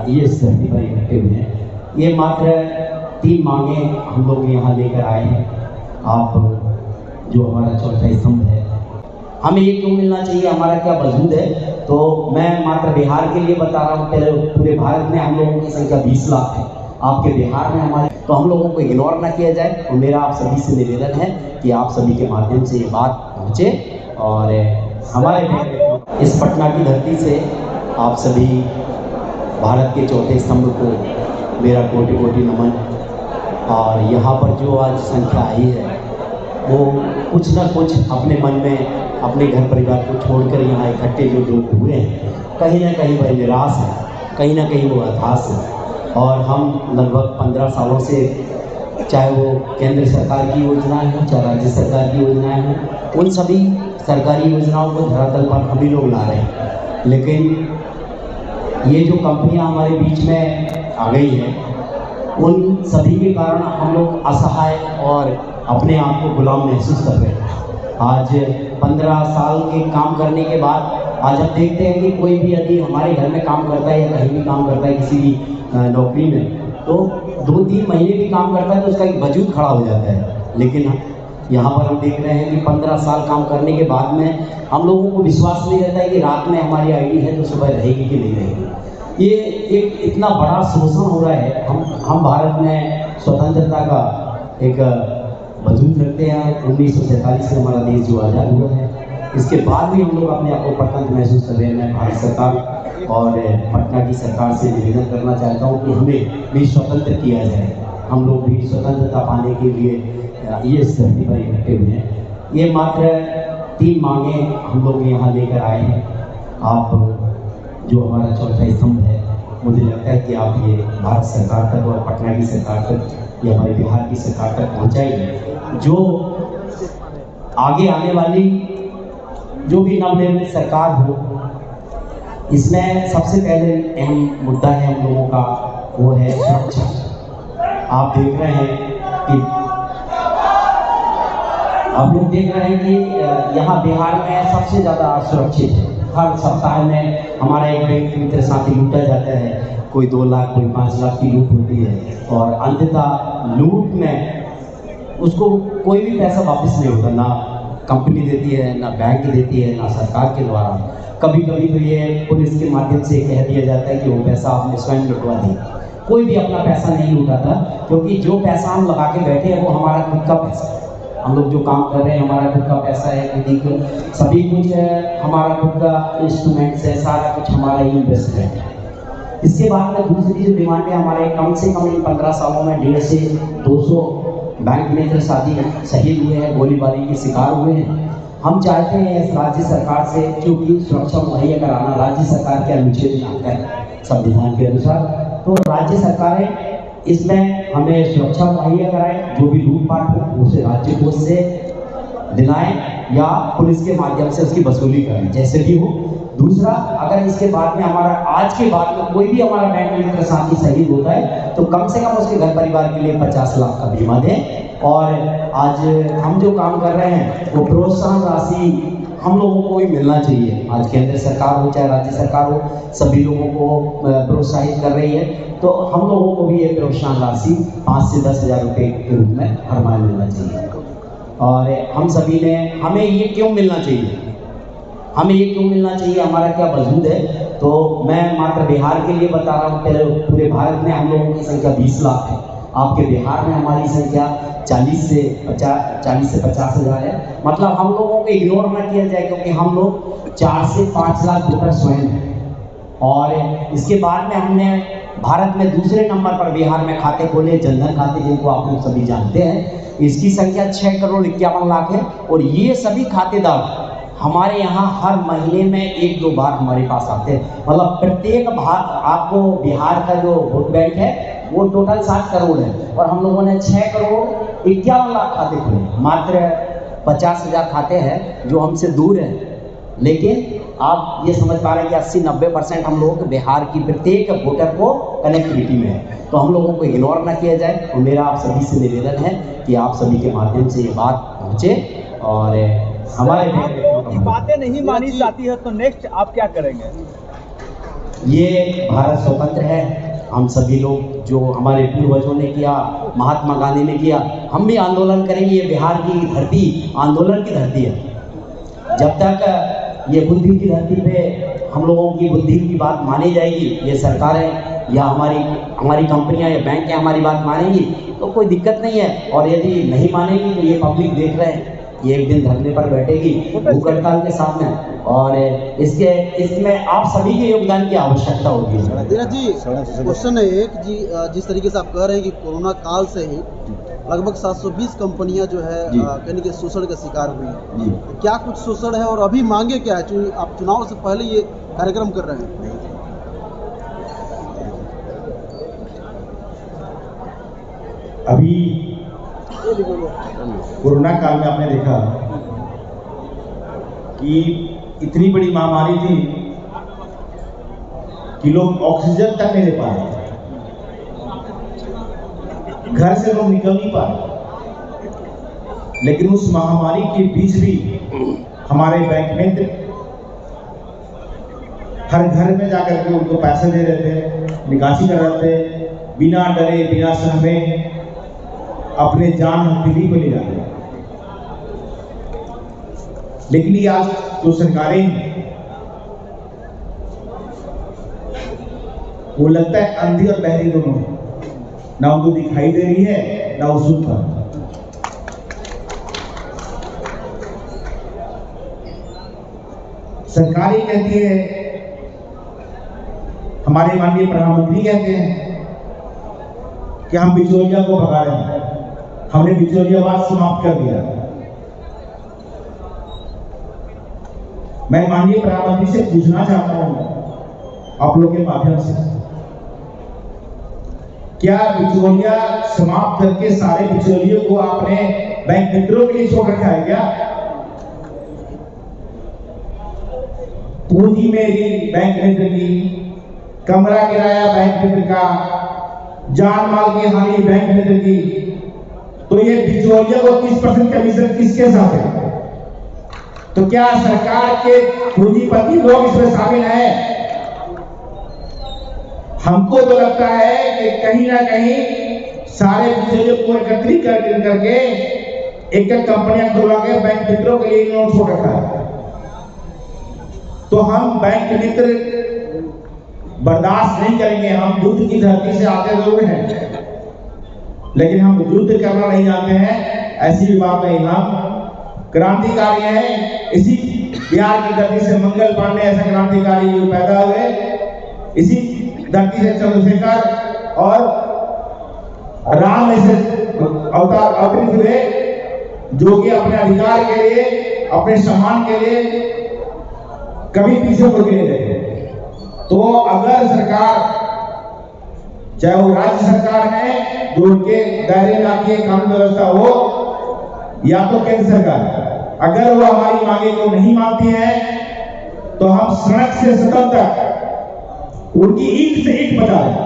ये इस धरती पर इकट्ठे हुए हैं। ये मात्र 3 मांगे हम लोग यहाँ लेकर आए हैं। आप जो हमारा चौथा स्तंभ है, हमें ये क्यों मिलना चाहिए, हमारा क्या वजूद है, तो मैं मात्र बिहार के लिए बता रहा हूँ। पहले पूरे भारत में हम लोगों की संख्या 20 लाख है, आपके बिहार में हमारे, तो हम लोगों को इग्नोर ना किया जाए। और मेरा आप सभी से निवेदन है कि आप सभी के माध्यम से ये बात पहुँचे और हमारे इस पटना की धरती से आप सभी भारत के चौथे स्तंभ को मेरा कोटि कोटि नमन। और यहाँ पर जो आज संख्या आई है वो कुछ ना कुछ अपने मन में, अपने घर परिवार को छोड़कर यहाँ इकट्ठे जो लोग हुए हैं, कहीं ना कहीं वह निराश है, कहीं ना कहीं वो हताश है। और हम लगभग 15 सालों से, चाहे वो केंद्र सरकार की योजनाएं हों, चाहे राज्य सरकार की योजनाएं हों, उन सभी सरकारी योजनाओं को धरातल पर हम ही लोग ला रहे हैं। लेकिन ये जो कंपनियां हमारे बीच में आ गई हैं, उन सभी के कारण हम लोग असहाय और अपने आप को गुलाम महसूस कर रहे हैं। आज 15 साल के काम करने के बाद आज हम देखते हैं कि कोई भी यदि हमारे घर में काम करता है या कहीं भी काम करता है, किसी भी नौकरी में, तो 2-3 महीने भी काम करता है तो उसका एक वजूद खड़ा हो जाता है। लेकिन यहाँ पर हम देख रहे हैं कि 15 साल काम करने के बाद में हम लोगों को विश्वास नहीं रहता है कि रात में हमारी आईडी है तो सुबह रहेगी कि नहीं रहेगी। ये एक इतना बड़ा शोषण हो रहा है। हम भारत में स्वतंत्रता का एक वजूद रखते हैं। 1947 से हमारा देश जो आज़ाद हुआ है, इसके बाद भी हम लोग अपने आप को परतंत्र महसूस कर रहे हैं। मैं भारत सरकार और पटना की सरकार से निवेदन करना चाहता हूँ कि हमें भी स्वतंत्र किया जाए। हम लोग भी स्वतंत्रता पाने के लिए ये इस धरती पर इकट्ठे हुए हैं। ये मात्र 3 मांगे हम लोग यहाँ लेकर आए हैं। आप जो हमारा चौथा स्तंभ है, मुझे लगता है कि आप ये भारत सरकार तक और पटना की सरकार तक या हमारे बिहार की सरकार तक पहुँचाएंगे। जो आगे आने वाली जो भी नवनिर्मित सरकार हो, इसमें सबसे पहले अहम मुद्दा है हम लोगों का, वो है सुरक्षा। आप देख रहे हैं कि आप लोग देख रहे हैं कि यहाँ बिहार में सबसे ज़्यादा सुरक्षित है। हर सप्ताह में हमारा एक बैंक मित्र साथी लूटा जाता है, कोई 2 लाख कोई 5 लाख की लूट होती है और अंततः लूट में उसको कोई भी पैसा वापस नहीं होता, ना कंपनी देती है, ना बैंक देती है, ना सरकार के द्वारा। कभी कभी तो ये पुलिस के माध्यम से कह दिया जाता है कि वो पैसा आपने स्वयं लुटवा दिया। कोई भी अपना पैसा नहीं लुटाता, क्योंकि जो पैसा हम लगा के बैठे हैं वो हमारा खुद का पैसा है। हम लोग जो काम कर रहे हैं हमारा खुद का पैसा है, खुद सभी कुछ है, हमारा खुद का इंस्ट्रूमेंट्स है, सारा कुछ हमारा ही इन्वेस्टमेंट है। इसके बाद में दूसरी जो डिमांड है, हमारे कम से कम इन 15 सालों में 150 से 200 बैंक मित्र साथी शहीद हुए हैं, गोलीबारी के शिकार हुए हैं। हम चाहते हैं इस राज्य सरकार से, क्योंकि सुरक्षा मुहैया कराना राज्य सरकार के अनुच्छेद में आता है संविधान के अनुसार, तो राज्य सरकारें इसमें हमें सुरक्षा मुहैया कराएं। जो भी लूटपाट हो उसे राज्य कोष से दिलाएं या पुलिस के माध्यम से उसकी वसूली करें, जैसे भी हो। दूसरा, अगर इसके बाद में हमारा आज के बाद में कोई भी हमारा बैंक मित्र साथी शहीद होता है तो कम से कम उसके घर परिवार के लिए 50 लाख का बीमा दें। और आज हम जो काम कर रहे हैं वो प्रोत्साहन राशि हम लोगों को भी मिलना चाहिए। आज केंद्र सरकार हो चाहे राज्य सरकार हो, सभी लोगों को प्रोत्साहित कर रही है, तो हम लोगों को भी ये प्रोत्साहन राशि 5 से 10 हज़ार रुपये के रूप में हर माह मिलना चाहिए। और हम सभी ने, हमें ये क्यों मिलना चाहिए, हमें ये क्यों मिलना चाहिए, हमारा क्या वजूद है, तो मैं मात्र बिहार के लिए बता रहा हूँ। पहले पूरे भारत में हम लोगों की संख्या 20 लाख है, आपके बिहार में हमारी संख्या 40 से 50 हज़ार है। मतलब हम लोगों को इग्नोर ना किया जाए, क्योंकि हम लोग 4 से 5 लाख वोटर स्वयं हैं। और इसके बाद में हमने भारत में दूसरे नंबर पर बिहार में खाते खोले, जनधन खाते, जिनको आप लोग सभी जानते हैं। इसकी संख्या 6 करोड़ 51 लाख है। और ये सभी खातेदार हमारे यहाँ हर महीने में 1-2 बार हमारे पास आते हैं। मतलब प्रत्येक भाग, आपको बिहार का जो वोट बैंक है वो टोटल 7 करोड़ है, और हम लोगों ने 6 करोड़ 51 लाख खाते खोले। मात्र 50 हज़ार खाते हैं जो हमसे दूर हैं, लेकिन आप ये समझ पा रहे हैं कि 80-90% हम लोगों के बिहार की प्रत्येक वोटर को कनेक्टिविटी में है। तो हम लोगों को इग्नोर ना किया जाए। और मेरा आप सभी से निवेदन है कि आप सभी के माध्यम से ये बात पहुँचे। और हमारे बातें नहीं मानी जाती है तो नेक्स्ट आप क्या करेंगे? ये भारत स्वतंत्र है। हम सभी लोग जो हमारे पूर्वजों ने किया, महात्मा गांधी ने किया, हम भी आंदोलन करेंगे। ये बिहार की धरती आंदोलन की धरती है। जब तक ये बुद्धि की धरती पे हम लोगों की बुद्धि की बात मानी जाएगी, ये सरकारें या हमारी कंपनियां या बैंक हमारी बात मानेंगी तो कोई दिक्कत नहीं है। और यदि नहीं मानेगी तो ये पब्लिक देख रहे हैं, ये एक दिन धरने पर बैठेगी भूख हड़ताल के सामने, और इसमें आप सभी के योगदान की आवश्यकता होगी। धीरज जी, क्वेश्चन है एक जी, जिस तरीके से आप कह रहे हैं कि कोरोना काल से ही लगभग 720 कंपनियां जो है यानी कि शोषण का शिकार हुई है, तो क्या कुछ शोषण है और अभी मांगे क्या है? आप चुनाव से पहले ये कार्यक्रम कर रहे हैं। अभी कोरोना काल में आपने देखा कि इतनी बड़ी महामारी थी कि लोग ऑक्सीजन तक नहीं ले पा रहे, घर से लोग निकल नहीं पा रहे। लेकिन उस महामारी के बीच भी हमारे बैंक मित्र हर घर में जाकर के उनको पैसे दे रहे थे, निकासी कर रहे थे, बिना डरे बिना सहमे अपने जान हथेली को ले जाते हैं। लेकिन ये आज जो सरकारें वो लगता है अंधी और बहरी दोनों, ना उनको दिखाई दे रही है ना वो सुन पा। सरकार ही कहती है, हमारे माननीय प्रधानमंत्री कहते हैं कि हम बिचौलिया को भगा रहे हैं, हमने बिचौलियावाद समाप्त कर दिया। मैं माननीय प्रधानमंत्री से पूछना चाहता हूं आप लोग के माध्यम से, क्या बिचौलिया समाप्त करके सारे बिचौलियों को आपने बैंक मित्रों के लिए छोड़ रखा है क्या? पूंजी मेरी बैंक मित्र की, कमरा किराया बैंक मित्र का, जान माल की हानि बैंक मित्र की, तो ये बिचौलिया को 30% कमीशन किसके साथ है? तो क्या सरकार के पूंजीपति लोग इसमें शामिल हैं? हमको तो लगता है कि कहीं ना कहीं सारे बिचौलियों को एकत्रित करके एक कंपनियां खुला के बैंक मित्रों के लिए इन्होंने छोड़ रखा है। तो हम बैंक मित्र बर्दाश्त नहीं करेंगे। हम बुद्ध की धरती से आते जरूर हैं, लेकिन हम युद्ध करना नहीं जानते हैं, ऐसी बात नहीं। हम क्रांतिकारी हैं। इसी बिहार की धरती से मंगल पांडे ऐसे क्रांतिकारी पैदा हुए, इसी धरती से चंद्रशेखर और राम ऐसे अवतार अवतरित हुए, जो कि अपने अधिकार के लिए, अपने सम्मान के लिए कभी पीछे मुड़ के नहीं रहे। तो अगर सरकार, चाहे वो राज्य सरकार है जो उनके दायरे में आती है कानून व्यवस्था हो, या तो केंद्र सरकार, अगर वो हमारी मांगे को नहीं मानती है तो हम सड़क से सदन तक उनकी ईंट से ईंट बचा रहे हैं।